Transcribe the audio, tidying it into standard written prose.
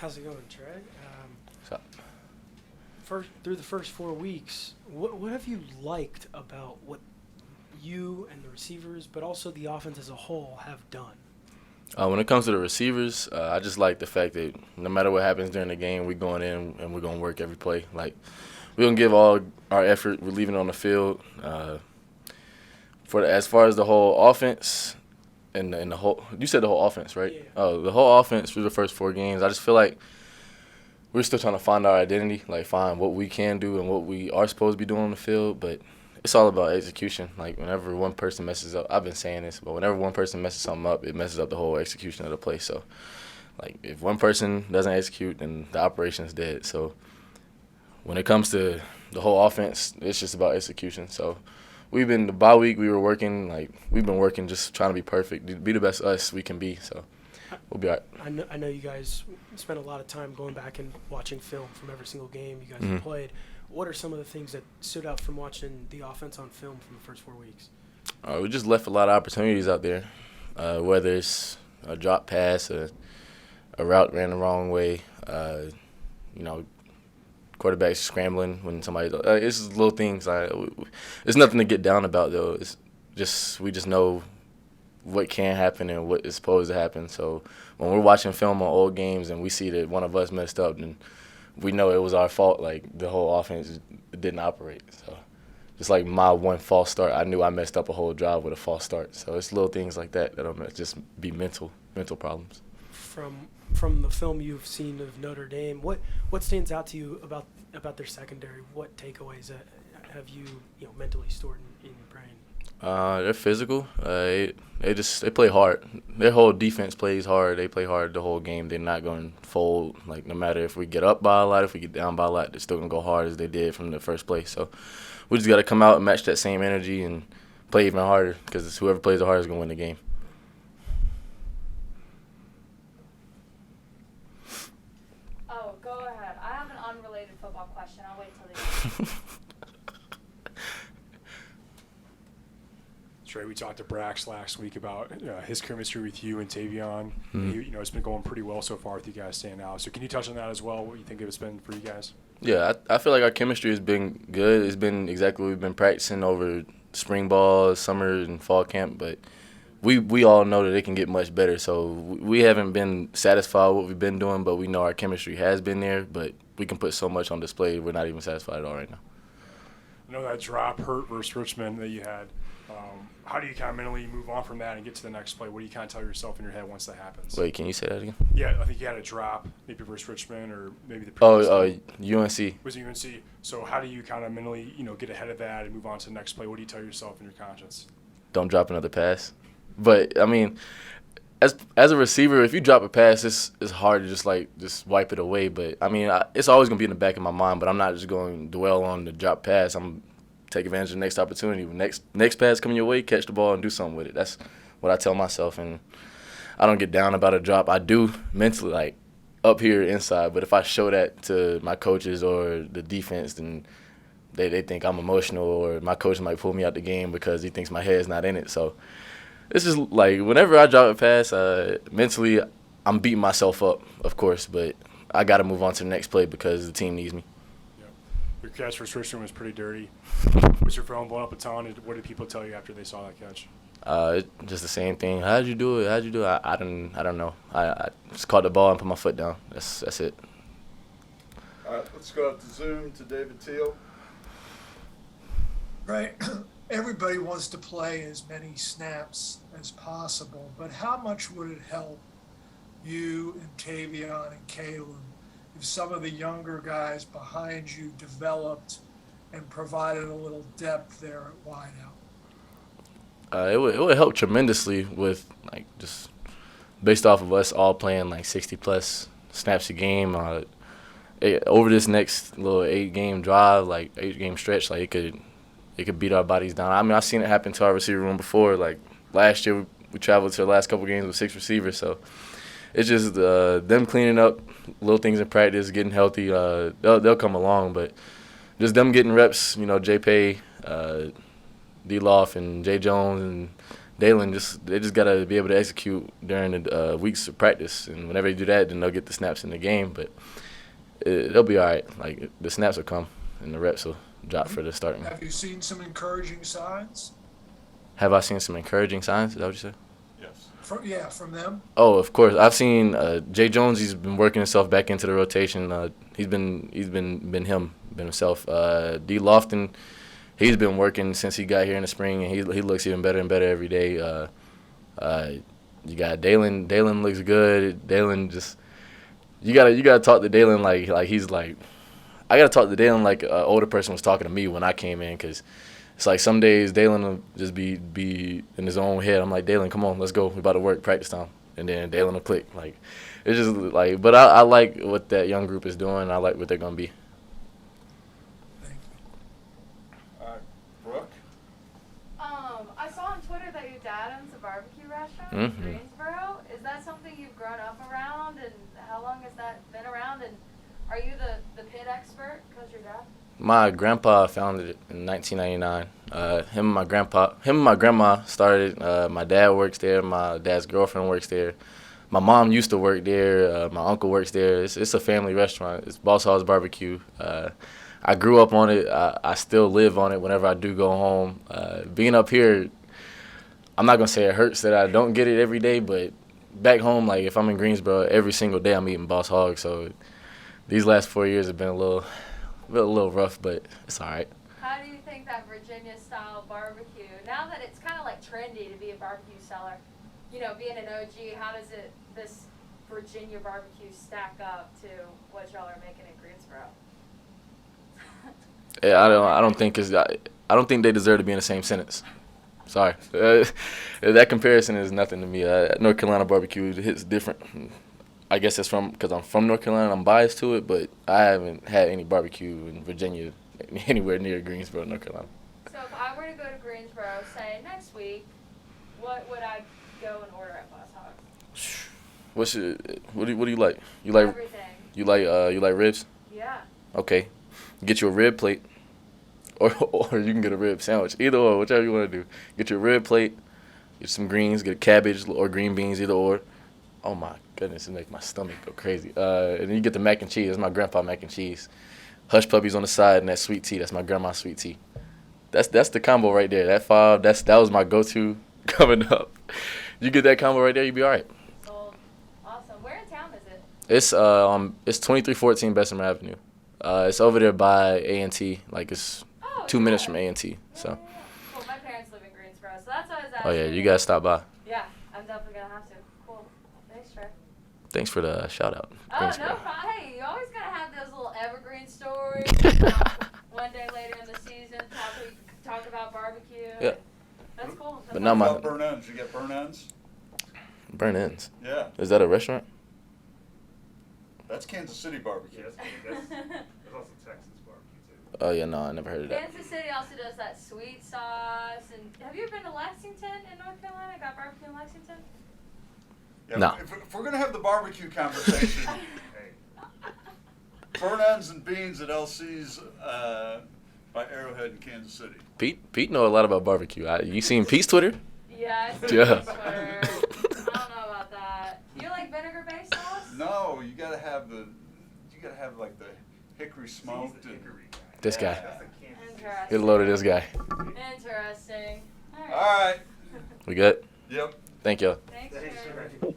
How's it going, Trey? So, Through the first 4 weeks, what have you liked about what you and the receivers, but also the offense as a whole, have done? when it comes to the receivers, I just like the fact that no matter what happens during the game, we're going in and we're going to work every play. Like, we're going to give all our effort. We're leaving it on the field. As far as the whole offense and the whole – you said the whole offense, right? Yeah. Oh, the whole offense through the first 4 games, I just feel like we're still trying to find our identity, like find what we can do and what we are supposed to be doing on the field. But it's all about execution. Like, whenever one person messes up – I've been saying this, but whenever one person messes something up, it messes up the whole execution of the play. So, like, if one person doesn't execute, then the operation is dead. So when it comes to the whole offense, it's just about execution. So the bye week, we've been working just trying to be perfect, be the best us we can be. So we'll be all right. I know you guys spent a lot of time going back and watching film from every single game you guys have played. What are some of the things that stood out from watching the offense on film from the first 4 weeks? We just left a lot of opportunities out there, whether it's a drop pass, a route ran the wrong way, quarterbacks scrambling when somebody. It's just little things. It's nothing to get down about though. It's just we just know what can happen and what is supposed to happen. So when we're watching film on old games and we see that one of us messed up, then we know it was our fault. Like, the whole offense didn't operate. So just like my one false start, I knew I messed up a whole drive with a false start. So it's little things like that'll just be mental problems. From the film you've seen of Notre Dame, what stands out to you about their secondary? What takeaways have you mentally stored in your brain? They're physical. They play hard. Their whole defense plays hard. They play hard the whole game. They're not going to fold. Like, no matter if we get up by a lot, if we get down by a lot, they're still going to go hard as they did from the first play. So we just got to come out and match that same energy and play even harder, because whoever plays the hardest is going to win the game. Oh, go ahead. I have an unrelated football question. I'll wait till the end. Trey, we talked to Brax last week about his chemistry with you and Tavion. Mm-hmm. It's been going pretty well so far with you guys staying out. So can you touch on that as well, what you think it's been for you guys? Yeah, I feel like our chemistry has been good. It's been exactly what we've been practicing over spring ball, summer, and fall camp. But we all know that it can get much better. So we haven't been satisfied with what we've been doing, but we know our chemistry has been there. But we can put so much on display, we're not even satisfied at all right now. I know that drop hurt versus Richmond that you had. How do you kind of mentally move on from that and get to the next play? What do you kind of tell yourself in your head once that happens? Wait, can you say that again? Yeah, I think you had a drop, maybe versus Richmond or maybe the previous game. UNC. Was it UNC? So how do you kind of mentally, get ahead of that and move on to the next play? What do you tell yourself in your conscience? Don't drop another pass. But, I mean, as a receiver, if you drop a pass, it's hard to just wipe it away. But, I mean, it's always going to be in the back of my mind, but I'm not just going to dwell on the drop pass. I'm take advantage of the next opportunity. When next pass coming your way, catch the ball and do something with it. That's what I tell myself, and I don't get down about a drop. I do mentally, like, up here inside, but if I show that to my coaches or the defense, then they think I'm emotional, or my coach might pull me out the game because he thinks my head's not in it. So it's just like whenever I drop a pass, mentally I'm beating myself up, of course, but I got to move on to the next play because the team needs me. Your catch for Richmond was pretty dirty. Was your phone blown up a ton? What did people tell you after they saw that catch? Just the same thing. How'd you do it? I don't know. I just caught the ball and put my foot down. That's it. All right, let's go up to Zoom to David Teal. Right. Everybody wants to play as many snaps as possible, but how much would it help you and Tavion and Caleb if some of the younger guys behind you developed and provided a little depth there at wideout? It would help tremendously with, like, just based off of us all playing like 60-plus snaps a game. Over this next little 8-game drive, like 8-game stretch, like it could beat our bodies down. I mean, I've seen it happen to our receiver room before. Like last year, we traveled to the last couple games with 6 receivers, so it's just them cleaning up little things in practice, getting healthy. They'll come along, but just them getting reps. J. Pay, D. Loft, and Jay Jones and Dalen they just gotta be able to execute during the weeks of practice, and whenever they do that, then they'll get the snaps in the game. But they'll be all right. Like the snaps will come, and the reps will drop for the starting. Have you seen some encouraging signs? Have I seen some encouraging signs? Is that what you said? Yes. From them. Oh, of course. I've seen Jay Jones. He's been working himself back into the rotation. He's been himself. D. Lofton, he's been working since he got here in the spring, and he looks even better and better every day. You got Dalen. Dalen looks good. Dalen just you gotta talk to Dalen like he's like. I gotta talk to Dalen like an older person was talking to me when I came in, because it's like some days Dalen will just be in his own head. I'm like, Dalen, come on, let's go. We about to work, practice time. And then Dalen will click. Like, it's just like, but I like what that young group is doing. I like what they're going to be. Thank you. All right, Brooke? I saw on Twitter that your dad owns a barbecue restaurant in Greensboro. Is that something you've grown up around, and how long has that been around? And are you the pit expert because your dad? My grandpa founded it in 1999. Him and my grandma started. My dad works there. My dad's girlfriend works there. My mom used to work there. My uncle works there. It's a family restaurant. It's Boss Hog's Barbecue. I grew up on it. I still live on it whenever I do go home. Being up here, I'm not going to say it hurts that I don't get it every day, but back home, like if I'm in Greensboro, every single day I'm eating Boss Hog. So these last 4 years have been a little rough, but it's all right. How do you think that Virginia-style barbecue, now that it's kind of like trendy to be a barbecue seller, you know, being an OG, how does this Virginia barbecue stack up to what y'all are making in Greensboro? Yeah, I don't think they deserve to be in the same sentence. Sorry, that comparison is nothing to me. North Carolina barbecue hits different. I guess it's because I'm from North Carolina. I'm biased to it, but I haven't had any barbecue in Virginia anywhere near Greensboro, North Carolina. So if I were to go to Greensboro, say next week, what would I go and order at Boss Hog's? What do you like? You like everything. You like ribs? Yeah. Okay, get you a rib plate, or you can get a rib sandwich. Either or, whichever you want to do. Get your rib plate, get some greens, get a cabbage or green beans, either or. Oh my goodness, it makes my stomach go crazy. And then you get the mac and cheese. That's my grandpa mac and cheese. Hush puppies on the side and that sweet tea. That's my grandma's sweet tea. That's the combo right there. That was my go-to coming up. You get that combo right there, you be all right. Sold. Awesome. Where in town is it? It's 2314 Bessemer Avenue. It's over there by A&T. Like it's 2 minutes from A&T. So. Yeah. Well, my parents live in Greensboro, so that's why I was Oh asking. yeah, you guys stop by. Yeah, I'm definitely gonna have to. Cool. Thanks, Trey. Thanks for the shout out. Oh, Greensboro. no problem. Hey, you always gotta have those little evergreen stories. One day later in the season, talk about barbecue. Yeah. That's cool. That's But not What my about burn ends? You get burn ends? burn ends. Yeah, Is that a restaurant? that's Kansas City barbecue. There's also Texas barbecue too. Oh yeah, no, I never heard of that. Kansas City also does that sweet sauce. And have you ever been to Lexington in North Carolina? Got barbecue in Lexington? Yeah, No. If we're gonna have the barbecue conversation, burn ends and beans at LC's by Arrowhead in Kansas City. Pete know a lot about barbecue. You seen Pete's Twitter? Yeah, I see Yeah. Twitter. I don't know about that. You like vinegar-based sauce? No, you gotta have like the hickory smoked. And, This guy. Interesting. Get a load of this guy. Interesting. all right. We good? Yep. Thank y'all. Thanks, Jared.